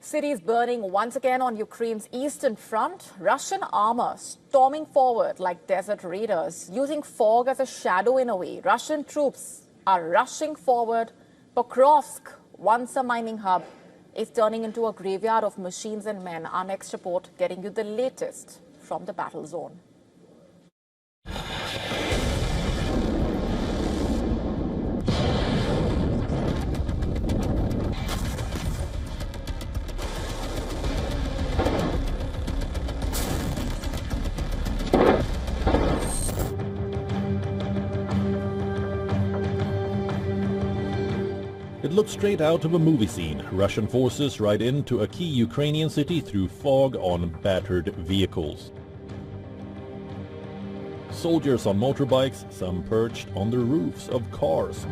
Cities burning once again on Ukraine's eastern front. Russian armor storming forward like desert raiders, using fog as a shadow in a way. Russian troops are rushing forward. Pokrovsk, once a mining hub, is turning into a graveyard of machines and men. Our next report getting you the latest from the battle zone. It looks straight out of a movie scene. Russian forces ride into a key Ukrainian city through fog on battered vehicles. Soldiers on motorbikes, some perched on the roofs of cars.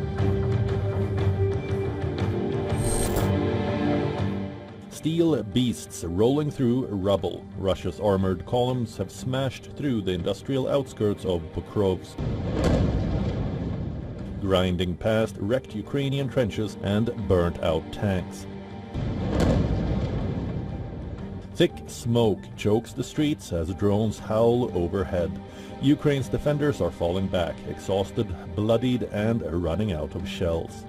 Steel beasts rolling through rubble. Russia's armored columns have smashed through the industrial outskirts of Pokrovsk, grinding past wrecked Ukrainian trenches and burnt-out tanks. Thick smoke chokes the streets as drones howl overhead. Ukraine's defenders are falling back, exhausted, bloodied, and running out of shells.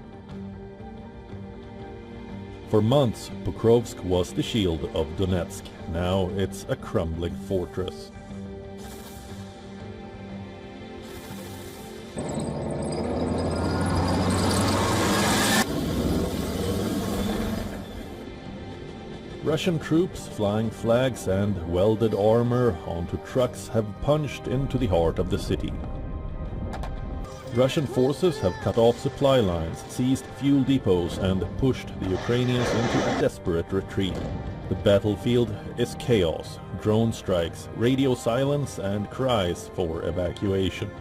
For months, Pokrovsk was the shield of Donetsk. Now it's a crumbling fortress. Russian troops flying flags and welded armor onto trucks have punched into the heart of the city. Russian forces have cut off supply lines, seized fuel depots and pushed the Ukrainians into a desperate retreat. The battlefield is chaos, drone strikes, radio silence and cries for evacuation.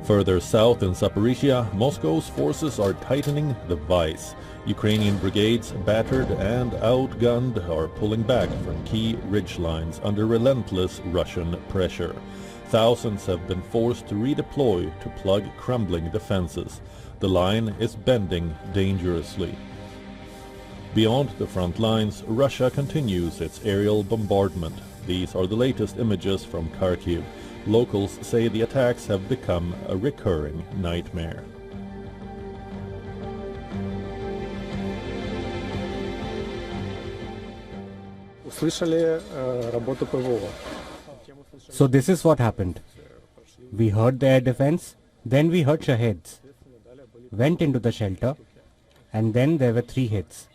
Further south in Zaporizhia, Moscow's forces are tightening the vice. Ukrainian brigades, battered and outgunned, are pulling back from key ridgelines under relentless Russian pressure. Thousands have been forced to redeploy to plug crumbling defenses. The line is bending dangerously. Beyond the front lines, Russia continues its aerial bombardment. These are the latest images from Kharkiv. Locals say the attacks have become a recurring nightmare. So this is what happened. We heard the air defense, then we heard shaheds. Went into the shelter, and then there were 3 hits.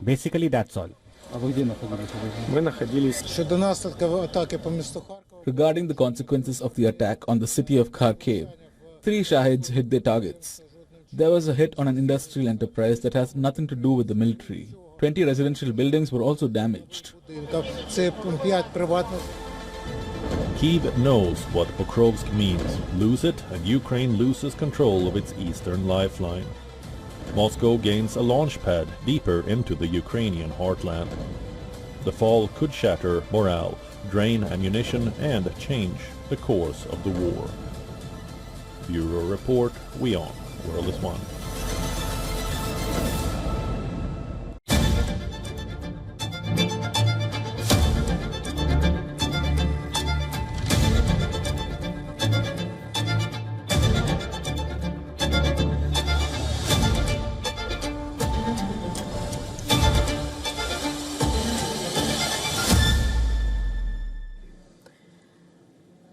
Basically that's all. Regarding the consequences of the attack on the city of Kharkiv, 3 shahids hit their targets. There was a hit on an industrial enterprise that has nothing to do with the military. 20 residential buildings were also damaged. Kyiv knows what Pokrovsk means. Lose it and Ukraine loses control of its eastern lifeline. Moscow gains a launch pad deeper into the Ukrainian heartland. The fall could shatter morale, drain ammunition, and change the course of the war. Bureau Report, WION, World is One.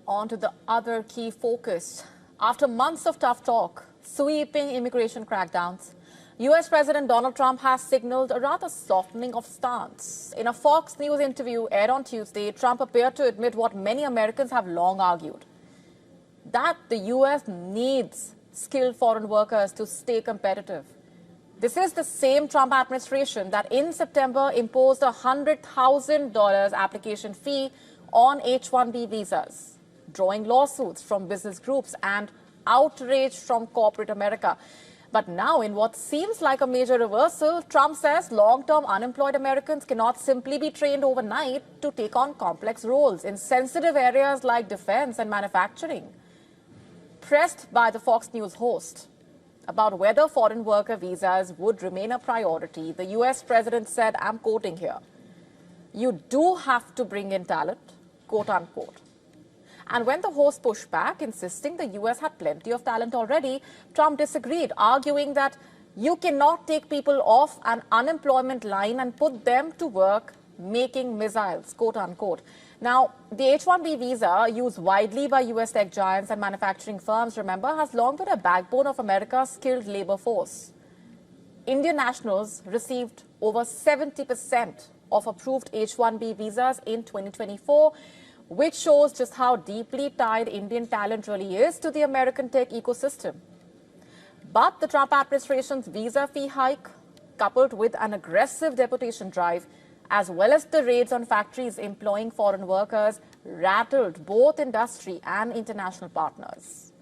On to the other key focus. After months of tough talk, sweeping immigration crackdowns, US President Donald Trump has signaled a rather softening of stance. In a Fox News interview aired on Tuesday, Trump appeared to admit what many Americans have long argued, that the US needs skilled foreign workers to stay competitive. This is the same Trump administration that in September imposed a $100,000 application fee on H-1B visas, drawing lawsuits from business groups and outrage from corporate America. But now, in what seems like a major reversal, Trump says long-term unemployed Americans cannot simply be trained overnight to take on complex roles in sensitive areas like defense and manufacturing. Pressed by the Fox News host about whether foreign worker visas would remain a priority, the US president said, I'm quoting here, "You do have to bring in talent," quote unquote. And when the host pushed back, insisting the US had plenty of talent already, Trump disagreed, arguing that you cannot take people off an unemployment line and put them to work making missiles, quote unquote. Now, the H-1B visa, used widely by US tech giants and manufacturing firms, remember, has long been a backbone of America's skilled labor force. Indian nationals received over 70% of approved H-1B visas in 2024, which shows just how deeply tied Indian talent really is to the American tech ecosystem. But the Trump administration's visa fee hike, coupled with an aggressive deportation drive, as well as the raids on factories employing foreign workers, rattled both industry and international partners.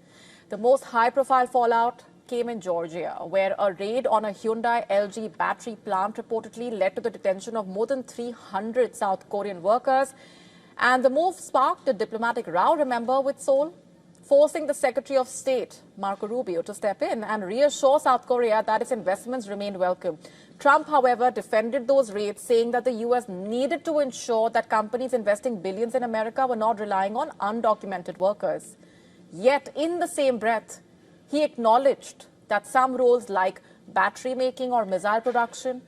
The most high-profile fallout came in Georgia, where a raid on a Hyundai LG battery plant reportedly led to the detention of more than 300 South Korean workers. And the move sparked a diplomatic row, remember, with Seoul, forcing the Secretary of State, Marco Rubio, to step in and reassure South Korea that its investments remained welcome. Trump, however, defended those raids, saying that the U.S. needed to ensure that companies investing billions in America were not relying on undocumented workers. Yet, in the same breath, he acknowledged that some roles like battery making or missile production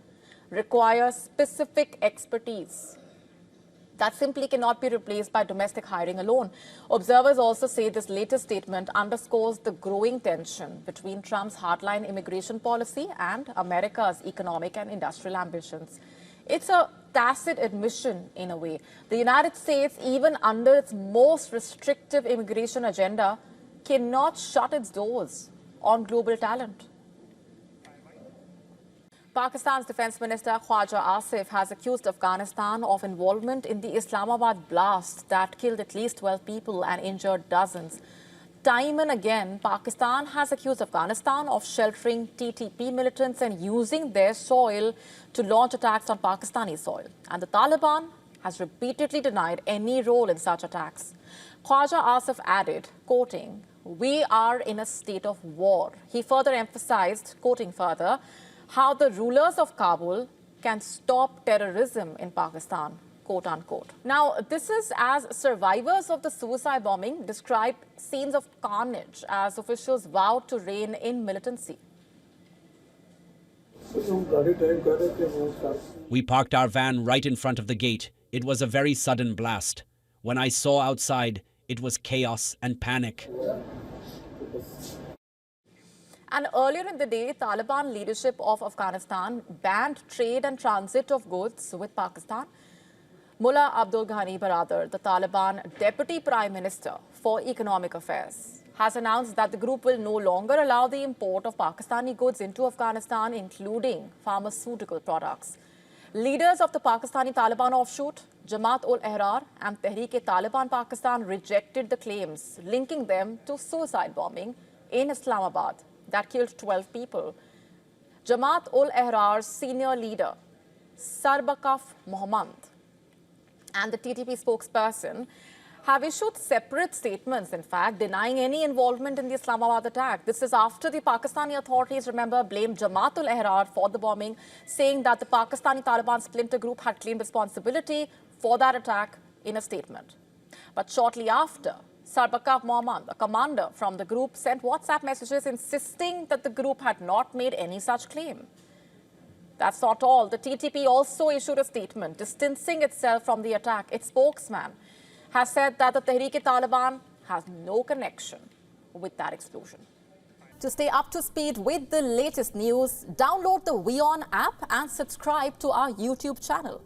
require specific expertise that simply cannot be replaced by domestic hiring alone. Observers also say this latest statement underscores the growing tension between Trump's hardline immigration policy and America's economic and industrial ambitions. It's a tacit admission, in a way. The United States, even under its most restrictive immigration agenda, cannot shut its doors on global talent. Pakistan's Defense Minister Khwaja Asif has accused Afghanistan of involvement in the Islamabad blast that killed at least 12 people and injured dozens. Time and again, Pakistan has accused Afghanistan of sheltering TTP militants and using their soil to launch attacks on Pakistani soil. And the Taliban has repeatedly denied any role in such attacks. Khwaja Asif added, quoting, "We are in a state of war." He further emphasized, quoting further, how the rulers of Kabul can stop terrorism in Pakistan, quote unquote. Now, this is as survivors of the suicide bombing describe scenes of carnage as officials vowed to rein in militancy. We parked our van right in front of the gate. It was a very sudden blast. When I saw outside, it was chaos and panic. And earlier in the day, Taliban leadership of Afghanistan banned trade and transit of goods with Pakistan. Mullah Abdul Ghani Baradar, the Taliban Deputy Prime Minister for Economic Affairs, has announced that the group will no longer allow the import of Pakistani goods into Afghanistan, including pharmaceutical products. Leaders of the Pakistani Taliban offshoot, Jamaat-ul-Ahrar and Tehreek-e-Taliban Pakistan, rejected the claims linking them to suicide bombing in Islamabad that killed 12 people. Jamaat-ul-Ahrar's senior leader, Sarbakaf Mohammad, and the TTP spokesperson have issued separate statements, in fact, denying any involvement in the Islamabad attack. This is after the Pakistani authorities, remember, blamed Jamaat-ul-Ahrar for the bombing, saying that the Pakistani Taliban splinter group had claimed responsibility for that attack in a statement. But shortly after, Sarbakaf Mohammad, a commander from the group, sent WhatsApp messages insisting that the group had not made any such claim. That's not all. The TTP also issued a statement distancing itself from the attack. Its spokesman has said that the Tehreek-e-Taliban has no connection with that explosion. To stay up to speed with the latest news, download the WION app and subscribe to our YouTube channel.